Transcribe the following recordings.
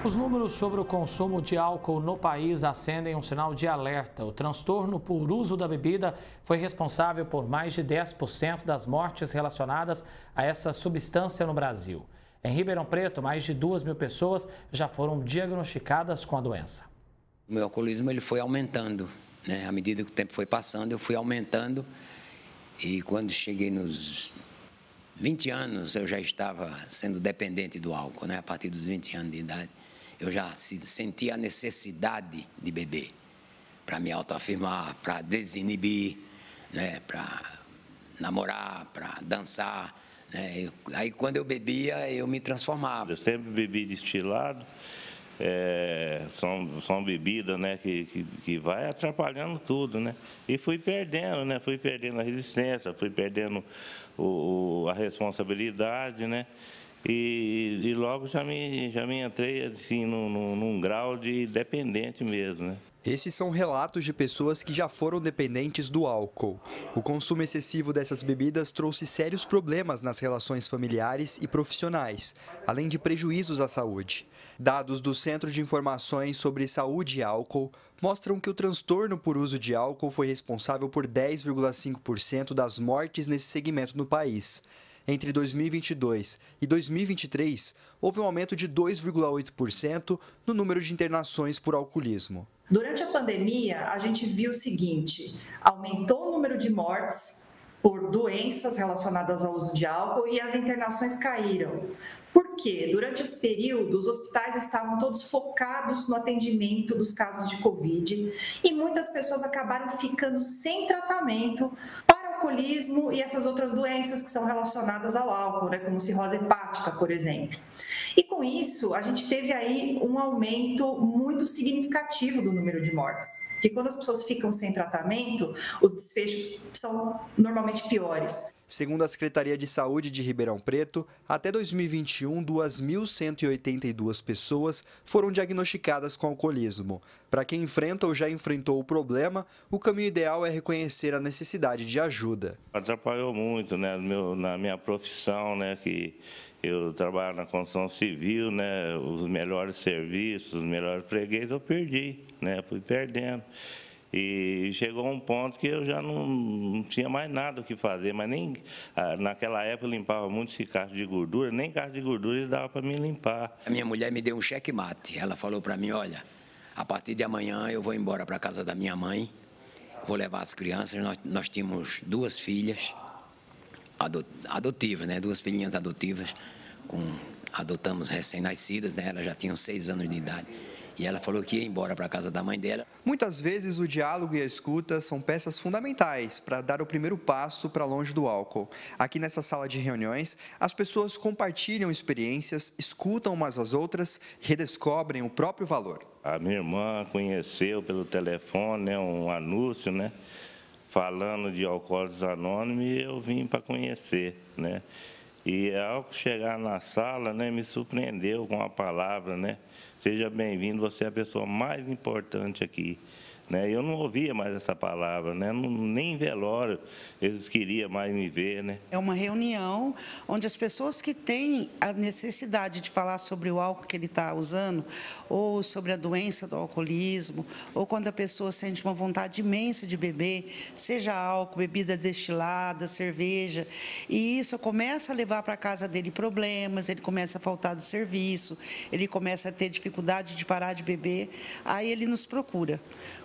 Os números sobre o consumo de álcool no país acendem um sinal de alerta. O transtorno por uso da bebida foi responsável por mais de 10% das mortes relacionadas a essa substância no Brasil. Em Ribeirão Preto, mais de 2.000 pessoas já foram diagnosticadas com a doença. O meu alcoolismo ele foi aumentando, né? À medida que o tempo foi passando, eu fui aumentando. E quando cheguei nos 20 anos, eu já estava sendo dependente do álcool, né? A partir dos 20 anos de idade. Eu já sentia a necessidade de beber para me autoafirmar, para desinibir, né? Para namorar, para dançar, né? Aí, quando eu bebia, eu me transformava. Eu sempre bebi destilado, são bebidas, né, que vai atrapalhando tudo, né? E fui perdendo, né? Fui perdendo a resistência, fui perdendo a responsabilidade, né? E logo já me entrei assim, num grau de dependente mesmo, né? Esses são relatos de pessoas que já foram dependentes do álcool. O consumo excessivo dessas bebidas trouxe sérios problemas nas relações familiares e profissionais, além de prejuízos à saúde. Dados do Centro de Informações sobre Saúde e Álcool mostram que o transtorno por uso de álcool foi responsável por 10,5% das mortes nesse segmento no país. Entre 2022 e 2023, houve um aumento de 2,8% no número de internações por alcoolismo. Durante a pandemia, a gente viu o seguinte: aumentou o número de mortes por doenças relacionadas ao uso de álcool e as internações caíram. Por quê? Durante esse período, os hospitais estavam todos focados no atendimento dos casos de Covid e muitas pessoas acabaram ficando sem tratamento para o alcoolismo e essas outras doenças que são relacionadas ao álcool, né, como cirrose hepática, por exemplo. E com isso, a gente teve aí um aumento muito significativo do número de mortes. Porque quando as pessoas ficam sem tratamento, os desfechos são normalmente piores. Segundo a Secretaria de Saúde de Ribeirão Preto, até 2021, 2.182 pessoas foram diagnosticadas com alcoolismo. Para quem enfrenta ou já enfrentou o problema, o caminho ideal é reconhecer a necessidade de ajuda. Atrapalhou muito, né, na minha profissão, né, que eu trabalho na construção civil, né, os melhores serviços, os melhores fregueses eu perdi, né, fui perdendo. E chegou um ponto que eu já não tinha mais nada o que fazer, mas nem naquela época eu limpava muito esse cacho de gordura, nem cacho de gordura eles davam para me limpar. A minha mulher me deu um checkmate. Ela falou para mim: olha, a partir de amanhã eu vou embora para a casa da minha mãe, vou levar as crianças. Nós tínhamos 2 filhas adotivas, né? 2 filhinhas adotivas, adotamos recém-nascidas, né? Elas já tinham 6 anos de idade. E ela falou que ia embora para a casa da mãe dela. Muitas vezes o diálogo e a escuta são peças fundamentais para dar o primeiro passo para longe do álcool. Aqui nessa sala de reuniões, as pessoas compartilham experiências, escutam umas às outras e redescobrem o próprio valor. A minha irmã conheceu pelo telefone, né, um anúncio, né, falando de Alcoólicos Anônimos, e eu vim para conhecer, né. E ao chegar na sala, né, me surpreendeu com a palavra, né. Seja bem-vindo, você é a pessoa mais importante aqui. Né? Eu não ouvia mais essa palavra, né? Nem em velório eles queriam mais me ver. Né? É uma reunião onde as pessoas que têm a necessidade de falar sobre o álcool que ele está usando, ou sobre a doença do alcoolismo, ou quando a pessoa sente uma vontade imensa de beber, seja álcool, bebida destilada, cerveja, e isso começa a levar para a casa dele problemas, ele começa a faltar do serviço, ele começa a ter dificuldade de parar de beber, aí ele nos procura.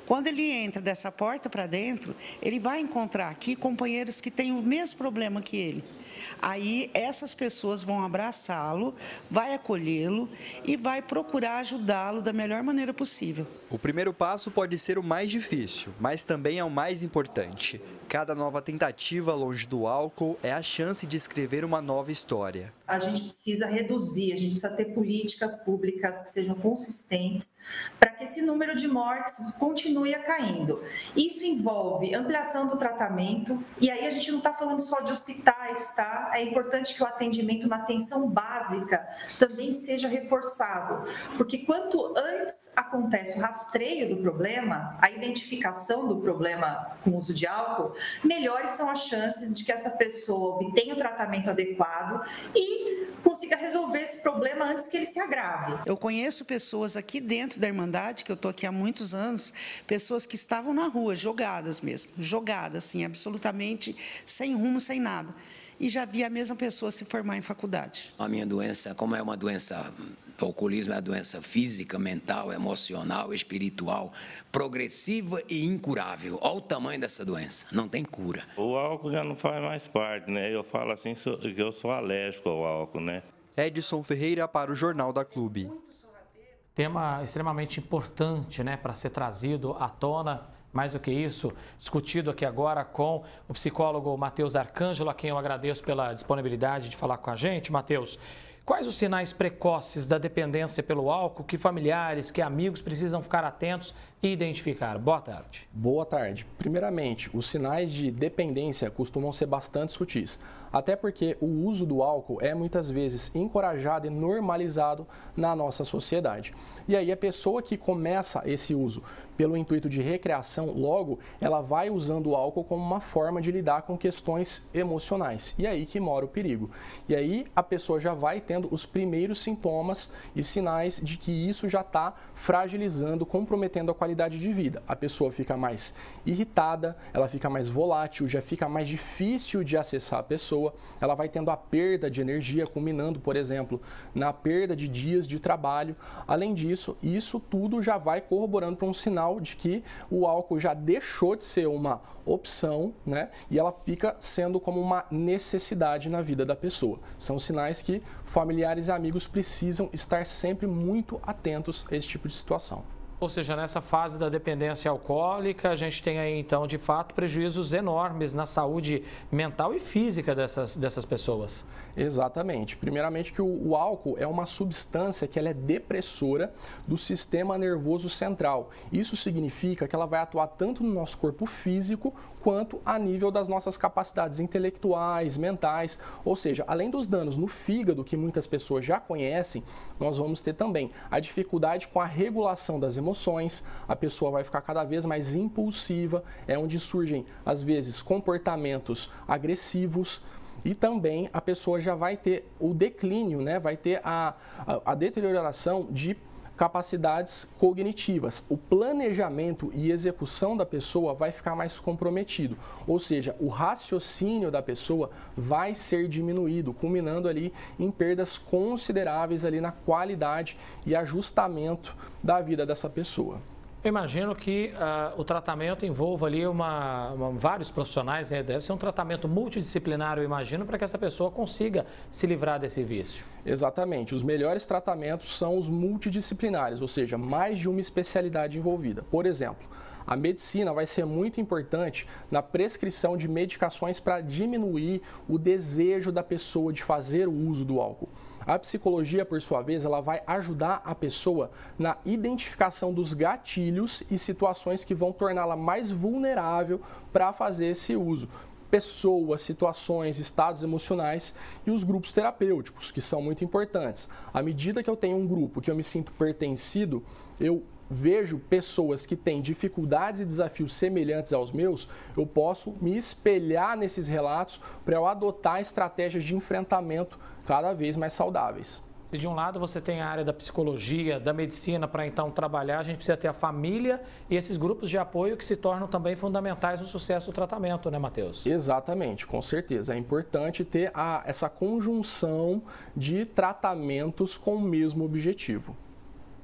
Quando ele entra dessa porta para dentro, ele vai encontrar aqui companheiros que têm o mesmo problema que ele. Aí essas pessoas vão abraçá-lo, vai acolhê-lo e vai procurar ajudá-lo da melhor maneira possível. O primeiro passo pode ser o mais difícil, mas também é o mais importante. Cada nova tentativa longe do álcool é a chance de escrever uma nova história. A gente precisa reduzir, a gente precisa ter políticas públicas que sejam consistentes para que esse número de mortes continue caindo. Isso envolve ampliação do tratamento, e aí a gente não está falando só de hospitais, tá? tá? É importante que o atendimento na atenção básica também seja reforçado, porque quanto antes acontece o rastreio do problema, a identificação do problema com o uso de álcool, melhores são as chances de que essa pessoa obtenha o tratamento adequado e consiga resolver esse problema antes que ele se agrave. Eu conheço pessoas aqui dentro da Irmandade, que eu estou aqui há muitos anos, pessoas que estavam na rua, jogadas mesmo, jogadas, assim, absolutamente sem rumo, sem nada. E já vi a mesma pessoa se formar em faculdade. A minha doença, como é uma doença, o alcoolismo é uma doença física, mental, emocional, espiritual, progressiva e incurável. Olha o tamanho dessa doença, não tem cura. O álcool já não faz mais parte, né? Eu falo assim que eu sou alérgico ao álcool, né? Edson Ferreira para o Jornal da Clube. Tema extremamente importante, né, para ser trazido à tona. Mais do que isso, discutido aqui agora com o psicólogo Matheus Arcângelo, a quem eu agradeço pela disponibilidade de falar com a gente. Matheus, quais os sinais precoces da dependência pelo álcool que familiares, que amigos precisam ficar atentos e identificar? Boa tarde. Boa tarde. Primeiramente, os sinais de dependência costumam ser bastante sutis, até porque o uso do álcool é muitas vezes encorajado e normalizado na nossa sociedade. E aí a pessoa que começa esse uso pelo intuito de recreação, logo, ela vai usando o álcool como uma forma de lidar com questões emocionais. E aí que mora o perigo. E aí a pessoa já vai tendo os primeiros sintomas e sinais de que isso já está fragilizando, comprometendo a qualidade de vida. A pessoa fica mais irritada, ela fica mais volátil, já fica mais difícil de acessar a pessoa, ela vai tendo a perda de energia, culminando, por exemplo, na perda de dias de trabalho. Além disso, isso tudo já vai corroborando para um sinal de que o álcool já deixou de ser uma opção, né? E ela fica sendo como uma necessidade na vida da pessoa. São sinais que familiares e amigos precisam estar sempre muito atentos a esse tipo de situação. Ou seja, nessa fase da dependência alcoólica, a gente tem aí, então, de fato, prejuízos enormes na saúde mental e física dessas pessoas. Exatamente. Primeiramente que o álcool é uma substância que ela é depressora do sistema nervoso central. Isso significa que ela vai atuar tanto no nosso corpo físico quanto a nível das nossas capacidades intelectuais, mentais. Ou seja, além dos danos no fígado, que muitas pessoas já conhecem, nós vamos ter também a dificuldade com a regulação das emoções, a pessoa vai ficar cada vez mais impulsiva, é onde surgem, às vezes, comportamentos agressivos. E também a pessoa já vai ter o declínio, né? Vai ter a deterioração de capacidades cognitivas. O planejamento e execução da pessoa vai ficar mais comprometido. Ou seja, o raciocínio da pessoa vai ser diminuído, culminando ali em perdas consideráveis ali na qualidade e ajustamento da vida dessa pessoa. Eu imagino que o tratamento envolva ali vários profissionais, né? Deve ser um tratamento multidisciplinar, eu imagino, para que essa pessoa consiga se livrar desse vício. Exatamente. Os melhores tratamentos são os multidisciplinares, ou seja, mais de uma especialidade envolvida. Por exemplo, a medicina vai ser muito importante na prescrição de medicações para diminuir o desejo da pessoa de fazer o uso do álcool. A psicologia, por sua vez, ela vai ajudar a pessoa na identificação dos gatilhos e situações que vão torná-la mais vulnerável para fazer esse uso. Pessoas, situações, estados emocionais e os grupos terapêuticos, que são muito importantes. À medida que eu tenho um grupo que eu me sinto pertencido, eu vejo pessoas que têm dificuldades e desafios semelhantes aos meus, eu posso me espelhar nesses relatos para eu adotar estratégias de enfrentamento cada vez mais saudáveis. Se de um lado você tem a área da psicologia, da medicina para então trabalhar, a gente precisa ter a família e esses grupos de apoio que se tornam também fundamentais no sucesso do tratamento, né, Matheus? Exatamente, com certeza. É importante ter essa conjunção de tratamentos com o mesmo objetivo.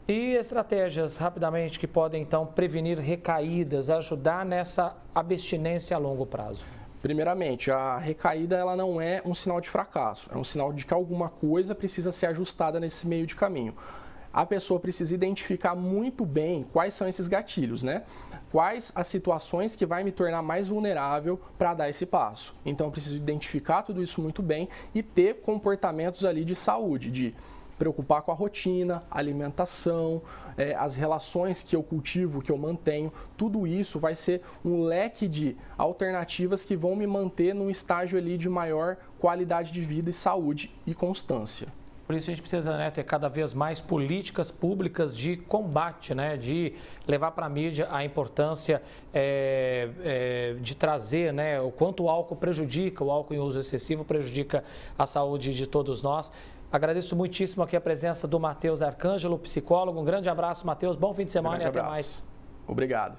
E estratégias, rapidamente, que podem então prevenir recaídas, ajudar nessa abstinência a longo prazo? Primeiramente, a recaída ela não é um sinal de fracasso, é um sinal de que alguma coisa precisa ser ajustada nesse meio de caminho. A pessoa precisa identificar muito bem quais são esses gatilhos, né? Quais as situações que vai me tornar mais vulnerável para dar esse passo. Então, eu preciso identificar tudo isso muito bem e ter comportamentos ali de saúde, de preocupar com a rotina, alimentação, as relações que eu cultivo, que eu mantenho, tudo isso vai ser um leque de alternativas que vão me manter num estágio ali de maior qualidade de vida e saúde e constância. Por isso a gente precisa, né, ter cada vez mais políticas públicas de combate, né, de levar para a mídia a importância de trazer, né, o quanto o álcool prejudica, o álcool em uso excessivo prejudica a saúde de todos nós. Agradeço muitíssimo aqui a presença do Matheus Arcângelo, psicólogo. Um grande abraço, Matheus. Bom fim de semana e até mais. Obrigado.